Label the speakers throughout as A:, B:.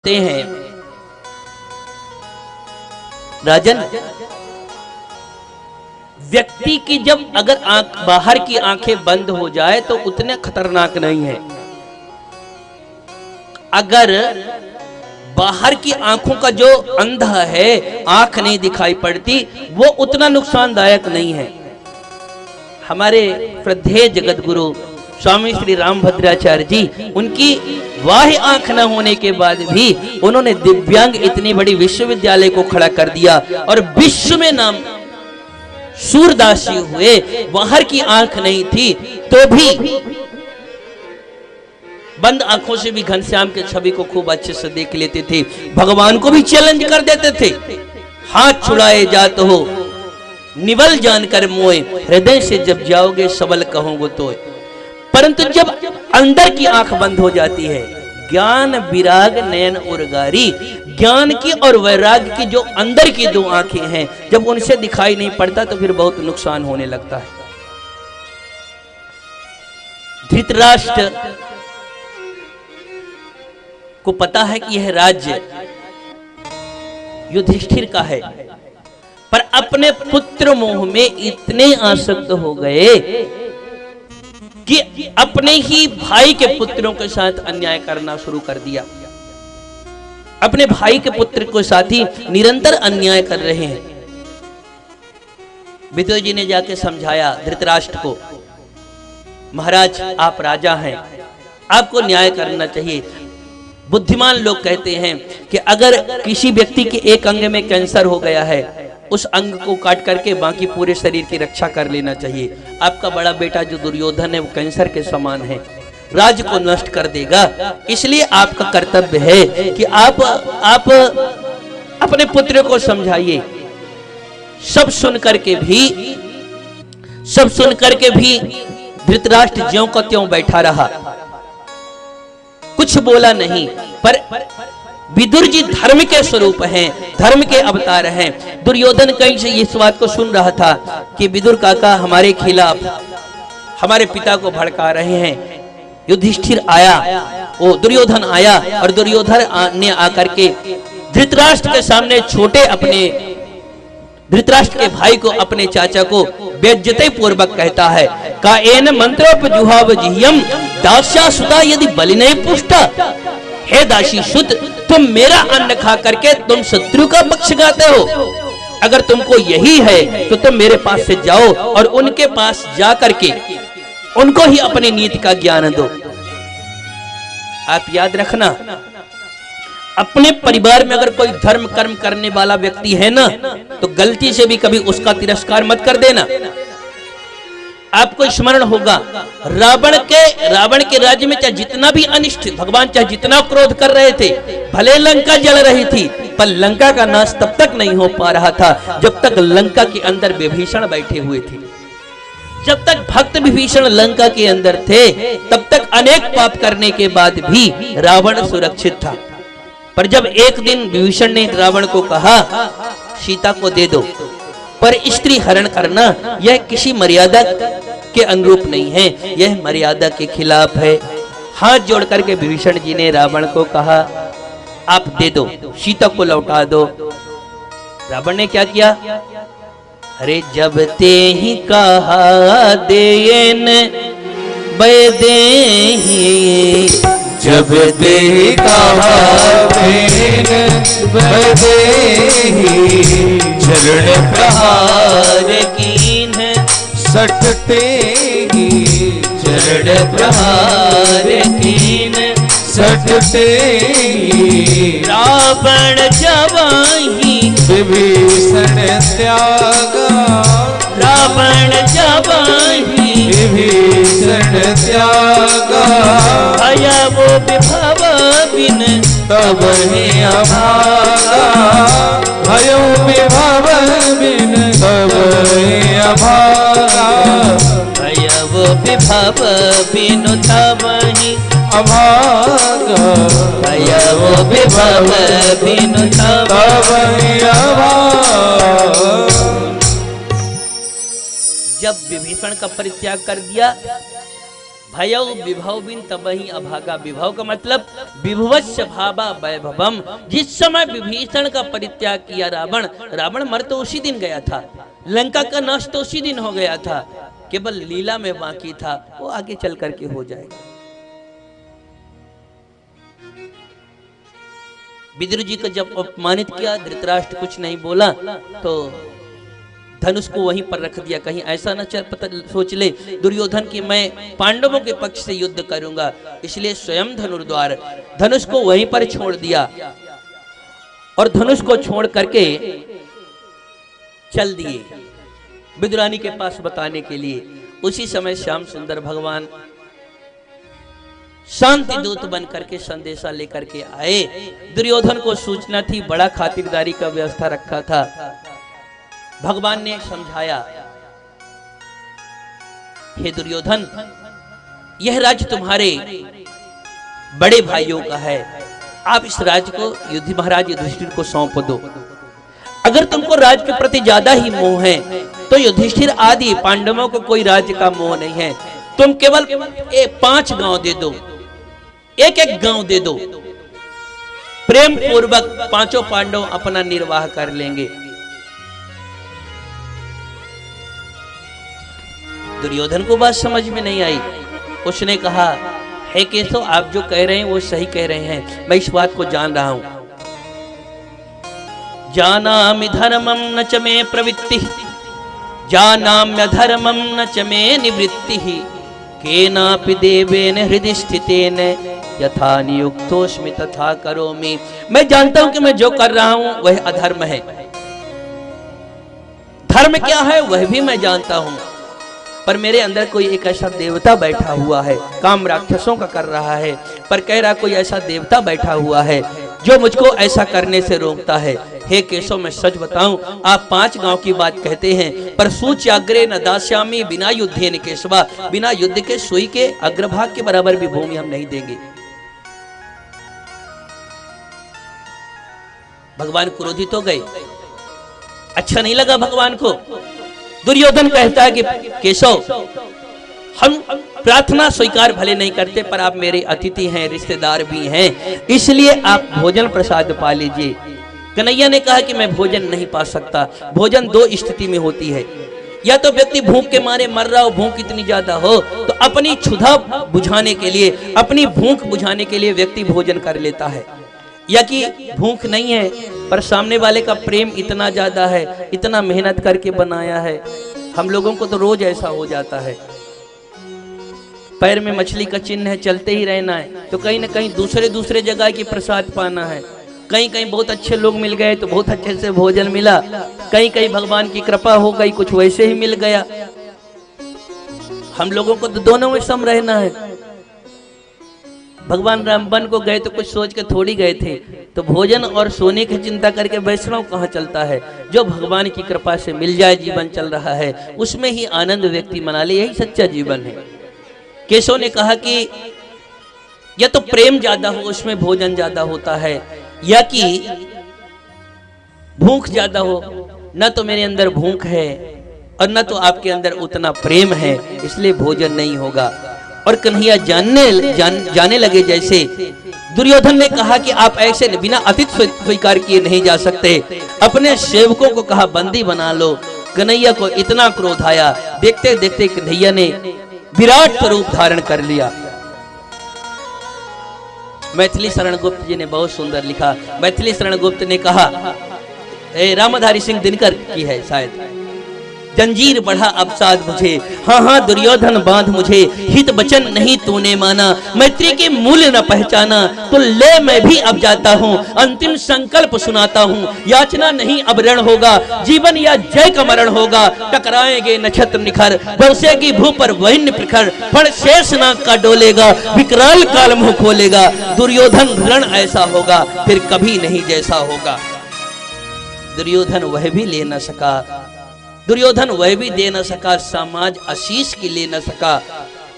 A: हैं राजन, व्यक्ति की जब अगर बाहर की आंखें बंद हो जाए तो उतने खतरनाक नहीं है। अगर बाहर की आंखों का जो अंधा है, आंख नहीं दिखाई पड़ती, वो उतना नुकसानदायक नहीं है। हमारे श्रद्धेय जगत गुरु स्वामी श्री रामभद्राचार्य जी, उनकी वाह आंख न होने के बाद भी उन्होंने दिव्यांग इतनी बड़ी विश्वविद्यालय को खड़ा कर दिया और विश्व में नाम सूरदासी हुए। बाहर की आंख नहीं थी तो भी बंद आंखों से भी घनश्याम के छवि को खूब अच्छे से देख लेते थे। भगवान को भी चैलेंज कर देते थे, हाथ छुड़ाए जात हो निवल जानकर मोए, हृदय से जब जाओगे सबल कहोगे तो। परंतु जब अंदर की आंख बंद हो जाती है, ज्ञान विराग नयन उर्गारी, ज्ञान की और वैराग्य की जो अंदर की दो आंखें हैं, जब उनसे दिखाई नहीं पड़ता तो फिर बहुत नुकसान होने लगता है। धृतराष्ट्र को पता है कि यह राज्य युधिष्ठिर का है, पर अपने पुत्र मोह में इतने आसक्त हो गए कि अपने ही भाई के पुत्रों के साथ अन्याय करना शुरू कर दिया। अपने भाई के पुत्र के साथ ही निरंतर अन्याय कर रहे हैं। विदुर जी ने जाके समझाया धृतराष्ट्र को, महाराज आप राजा हैं, आपको न्याय करना चाहिए। बुद्धिमान लोग कहते हैं कि अगर किसी व्यक्ति के एक अंग में कैंसर हो गया है, उस अंग को काट करके बाकी पूरे शरीर की रक्षा कर लेना चाहिए। आपका बड़ा बेटा जो दुर्योधन है वो कैंसर के समान है, राज्य को नष्ट कर देगा, इसलिए आपका कर्तव्य है कि आप अपने पुत्र को समझाइए। सब सुन करके भी धृतराष्ट्र ज्यों का त्यों बैठा रहा, कुछ बोला नहीं। पर विदुर जी धर्म के स्वरूप हैं, धर्म के अवतार हैं। दुर्योधन कहीं से इस बात को सुन रहा था कि विदुर काका हमारे खिलाफ हमारे पिता को भड़का रहे हैं। युधिष्ठिर आया, वो दुर्योधन आया और दुर्योधन ने आकर के धृतराष्ट्र के सामने धृतराष्ट्र के भाई को, अपने चाचा को बेइज्जती पूर्वक कहता है, का एन मंत्रोपजुहावजिह्यम दास्यासुता यदि बलि नहीं पुष्टा। हे दासी सुत, तुम मेरा अन्न खा करके तुम शत्रु का पक्ष गाते हो। अगर तुमको यही है तो तुम मेरे पास से जाओ और उनके पास जा करके उनको ही अपनी नीति का ज्ञान दो। आप याद रखना, अपने परिवार में अगर कोई धर्म कर्म करने वाला व्यक्ति है ना, तो गलती से भी कभी उसका तिरस्कार मत कर देना। आपको स्मरण होगा, रावण के राज्य में चाहे जितना भी अनिष्ट, भगवान चाहे जितना क्रोध कर रहे थे, भले लंका जल रही थी, पर लंका का नाश तब तक नहीं हो पा रहा था जब तक लंका के अंदर विभीषण बैठे हुए थे। जब तक भक्त विभीषण लंका के अंदर थे, तब तक अनेक पाप करने के बाद भी रावण सुरक्षित था। पर जब एक दिन विभीषण ने रावण को कहा, सीता को दे दो, पर स्त्री हरण करना यह किसी मर्यादा के अनुरूप नहीं है, यह मर्यादा के खिलाफ है। हाथ जोड़ करके विभीषण जी ने रावण को कहा, आप दे दो, सीता को लौटा दो। रावण ने क्या किया? अरे जब ते ही कहा देन बदेही,
B: जब ते कहा देन बदेही, चरण प्रहार कीन सटते ही, चरण प्रहार कीन सटते ही।
A: रावण जवाही
B: विभीषण त्यागा,
A: रावण जवाही
B: विभीषण त्यागा।
A: भयवो विभव बिन
B: तब ही अभागा, भयो विभव बिन तब ही अभागा।
A: भयवो विभव बिन तब ही
B: अभागा,
A: भयवो विभव बिन तब
B: ही अभागा।
A: जब विभीषण का परित्याग कर दिया, भयौ विभव बिन तबहि अभागा। विभव का मतलब विभवस्य भावा वैभवम। जिस समय विभीषण का परित्याग किया रावण, रावण मर तो उसी दिन गया था, लंका का नाश तो उसी दिन हो गया था, केवल लीला में बाकी था, वो आगे चल करके हो जाएगा। विदुर जी को जब अपमानित किया, धृतराष्ट्र कुछ नहीं बोला तो धनुष को वहीं पर रख दिया, कहीं ऐसा न पता सोच ले दुर्योधन की मैं पांडवों के पक्ष से युद्ध करूंगा, इसलिए स्वयं धनुर्द्वार धनुष को वहीं पर छोड़ दिया और धनुष को छोड़ करके चल दिए विदुरानी के पास बताने के लिए। उसी समय श्याम सुंदर भगवान शांति दूत बन करके संदेशा लेकर के आए। दुर्योधन को सूचना थी, बड़ा खातिरदारी का व्यवस्था रखा था। भगवान ने समझाया, हे दुर्योधन, यह राज्य तुम्हारे बड़े भाइयों का है, आप इस राज्य को युधि महाराज युधिष्ठिर को सौंप दो। अगर तुमको राज्य के प्रति ज्यादा ही मोह है तो युधिष्ठिर आदि पांडवों को कोई राज्य का मोह नहीं है, तुम केवल 5 गांव दे दो, एक गांव दे दो, प्रेम पूर्वक 5 पांडव अपना निर्वाह कर लेंगे। दुर्योधन को बात समझ में नहीं आई। उसने कहा, हे केशव, आप जो कह रहे हैं वो सही कह रहे हैं, मैं इस बात को जान रहा हूं। जानामि धर्मम न च मे प्रवृत्ति, जानाम्य धर्मम न च मे निवृत्ति, केनापि देवेन हृदि स्थितेन यथा नियुक्तोस्मि तथा करोमि। मैं जानता हूं कि मैं जो कर रहा हूं वह अधर्म है, धर्म क्या है वह भी मैं जानता हूं, पर मेरे अंदर कोई एक ऐसा देवता बैठा हुआ है, काम राक्षसों का कर रहा है, पर कह रहा कोई ऐसा देवता बैठा हुआ है जो मुझको ऐसा करने से रोकता है। हे केशव, मैं सच बताऊं, आप 5 गांव की बात कहते हैं, पर सूच्याग्रे न दास्यामि बिना युद्धेन केशवा, बिना युद्ध के सुई के अग्रभाग के बराबर भी भूमि हम नहीं देंगे। भगवान क्रोधित हो गए, अच्छा नहीं लगा भगवान को। दुर्योधन कहता है कि केशव, हम प्रार्थना स्वीकार भले नहीं करते, पर आप मेरे अतिथि हैं, रिश्तेदार भी हैं, इसलिए आप भोजन प्रसाद पा लीजिए। कन्हैया ने कहा कि मैं भोजन नहीं पा सकता। भोजन 2 स्थिति में होती है, या तो व्यक्ति भूख के मारे मर रहा हो, भूख इतनी ज्यादा हो तो अपनी क्षुधा बुझाने के लिए, अपनी भूख बुझाने के लिए व्यक्ति भोजन कर लेता है, या कि भूख नहीं है पर सामने वाले का प्रेम इतना ज्यादा है, इतना मेहनत करके बनाया है। हम लोगों को तो रोज ऐसा हो जाता है, पैर में मछली का चिन्ह है, चलते ही रहना है, तो कहीं ना कहीं दूसरे जगह की प्रसाद पाना है। कहीं बहुत अच्छे लोग मिल गए तो बहुत अच्छे से भोजन मिला, कहीं भगवान की कृपा हो गई, कुछ वैसे ही मिल गया। हम लोगों को तो दोनों में सम रहना है। भगवान राम वन को गए तो कुछ सोच के थोड़ी गए थे, तो भोजन और सोने की चिंता करके वैष्णव कहाँ चलता है। जो भगवान की कृपा से मिल जाए, जीवन चल रहा है, उसमें ही आनंद व्यक्ति मना ले, यही सच्चा जीवन है। केशव ने कहा कि या तो प्रेम ज्यादा हो, उसमें भोजन ज्यादा होता है, या कि भूख ज्यादा हो। न तो मेरे अंदर भूख है और न तो आपके अंदर उतना प्रेम है, इसलिए भोजन नहीं होगा। और कन्हैया जाने लगे जैसे दुर्योधन ने कहा कि आप ऐसे बिना अतिथि स्वीकार किए नहीं जा सकते। अपने सेवकों को कहा बंदी बना लो। कन्हैया को इतना क्रोध आया, देखते देखते कन्हैया ने विराट स्वरूप धारण कर लिया। मैथिली शरण गुप्त जी ने बहुत सुंदर लिखा। मैथिली शरण गुप्त ने कहा, रामधारी सिंह दिनकर की है शायद, जंजीर बढ़ा अवसाद मुझे, हाँ दुर्योधन बांध मुझे, हित वचन नहीं तूने माना, मैत्री के मूल्य न पहचाना, तो ले मैं भी अब जाता हूँ, अंतिम संकल्प सुनाता हूँ, याचना नहीं अब रण होगा, जीवन या जय का मरण होगा, टकराएंगे नक्षत्र निखर, बरसेगी भू पर वहिन्य प्रखर, फण शेष नाग का डोलेगा, विकराल काल मुंह खोलेगा, दुर्योधन रण ऐसा होगा फिर कभी नहीं जैसा होगा। दुर्योधन वह भी ले न सका, दुर्योधन वह भी दे न सका, समाज आशीष की ले न सका,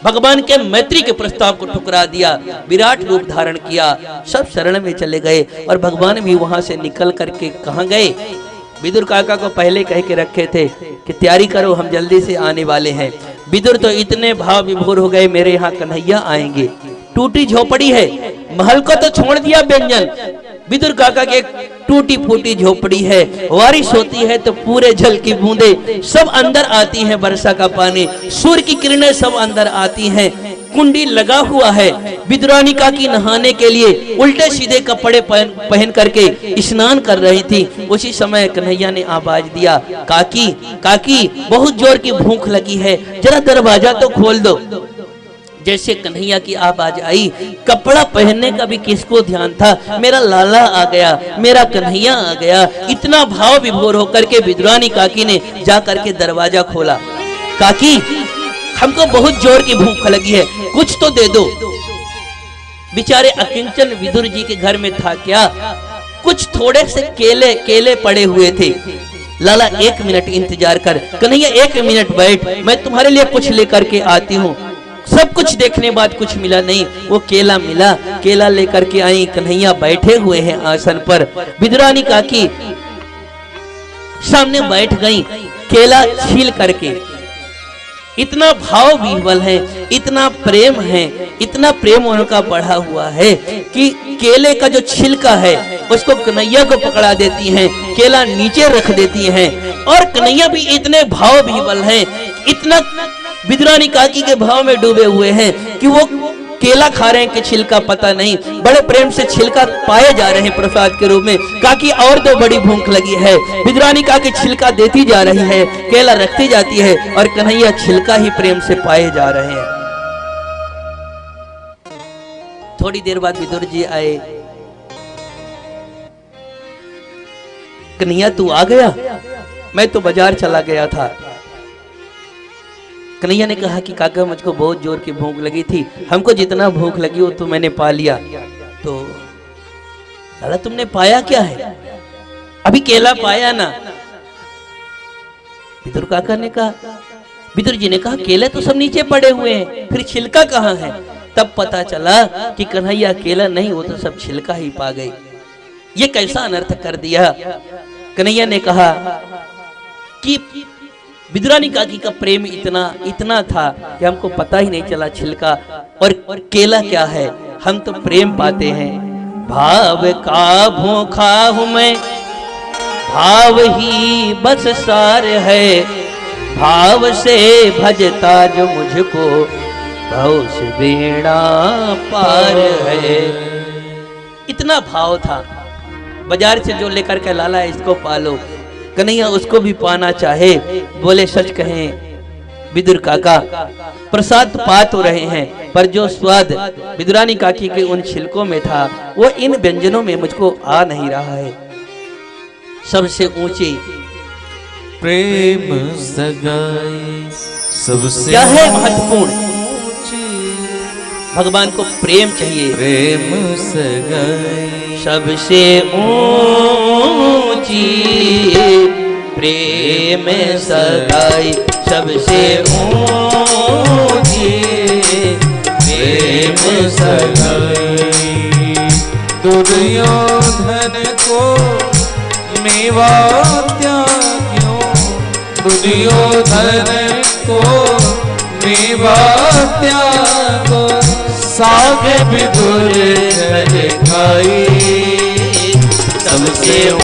A: भगवान के मैत्री के प्रस्ताव को ठुकरा दिया, विराट रूप धारण किया, सब शरण में चले गए। और भगवान भी वहां से निकल करके कहां गए? विदुर काका को पहले कह के रखे थे कि तैयारी करो, हम जल्दी से आने वाले हैं। विदुर तो इतने भाव विभोर हो गए, मेरे यहाँ कन्हैया आएंगे। टूटी झोपड़ी है, महल को तो छोड़ दिया व्यंजन, विदुर काका की एक टूटी फूटी झोपड़ी है। बारिश होती है तो पूरे जल की बूंदे सब अंदर आती हैं, वर्षा का पानी, सूर्य की किरणें सब अंदर आती हैं। कुंडी लगा हुआ है, विदुरानी काकी नहाने के लिए उल्टे सीधे कपड़े पहन करके स्नान कर रही थी। उसी समय कन्हैया ने आवाज दिया, काकी काकी बहुत जोर की भूख लगी है, जरा दरवाजा तो खोल दो। जैसे कन्हैया की आवाज आई, कपड़ा पहनने का भी किसको ध्यान था, मेरा लाला आ गया, मेरा कन्हैया आ गया। इतना भाव विभोर होकर के विदुरानी काकी ने जा करके दरवाजा खोला। काकी हमको बहुत जोर की भूख लगी है, कुछ तो दे दो। बेचारे अकिंचन विदुर जी के घर में था क्या, कुछ थोड़े से केले पड़े हुए थे। लाला 1 मिनट इंतजार कर, कन्हैया 1 मिनट बैठ, मैं तुम्हारे लिए कुछ लेकर के आती हूँ। सब कुछ देखने बाद कुछ मिला नहीं, वो केला मिला, केला लेकर के आई। कन्हैया बैठे हुए हैं आसन पर, विदुरानी काकी सामने बैठ गई, केला छील करके। इतना भाव विह्वल है, इतना प्रेम है, इतना प्रेम उनका बढ़ा हुआ है कि केले का जो छिलका है उसको कन्हैया को पकड़ा देती हैं, केला नीचे रख देती हैं। और कन्हैया भी इतने भाव विह्वल हैं, इतना विदुरानी काकी के भाव में डूबे हुए हैं कि वो केला खा रहे हैं कि छिलका पता नहीं, बड़े प्रेम से छिलका पाए जा रहे हैं प्रसाद के रूप में। काकी और तो बड़ी भूख लगी है, विदुरानी काकी छिलका देती जा रही है, केला रखती जाती है और कन्हैया छिलका ही प्रेम से पाए जा रहे हैं। थोड़ी देर बाद विदुर जी आए, कन्हैया तू आ गया, मैं तो बाजार चला गया था। कन्हैया ने कहा कि काका मुझको बहुत जोर की भूख लगी थी, हमको जितना भूख लगी वो तो मैंने पा लिया। तो लाला तुमने पाया क्या है, अभी केला पाया ना। विदुर काका ने कहा, विदुर जी ने कहा केले तो सब नीचे पड़े हुए हैं, फिर छिलका कहाँ है। तब पता चला कि कन्हैया केला नहीं, वो तो सब छिलका ही पा गई। ये कैसा अनर्थ कर दिया। कन्हैया ने कहा कि विदुरानी काकी का प्रेम इतना था कि हमको पता ही नहीं चला छिलका और केला क्या है, हम तो प्रेम पाते हैं। भाव का भूखा हूं मैं, भाव ही बस सार है, भाव से भजता जो मुझको भव से बेड़ा पार है। इतना भाव था, बाजार से जो लेकर के लाला इसको पालो, कन्हैया उसको भी पाना चाहे। बोले सच कहें विदुर काका, प्रसाद पा तो रहे हैं पर जो स्वाद विदुरानी काकी के उन छिलकों में था वो इन व्यंजनों में मुझको आ नहीं रहा है। सबसे ऊंची
B: प्रेम सगाई सबसे
A: क्या है महत्वपूर्ण, भगवान को प्रेम चाहिए।
B: प्रेम सगाई
A: सबसे ऊंची प्रेम सगाई, सबसे ऊंची प्रेम सगाई।
B: दुर्योधन को मेवा त्याग्यो, दुर्योधन को मेवा त्यागो, साग विदुर खाई सबसे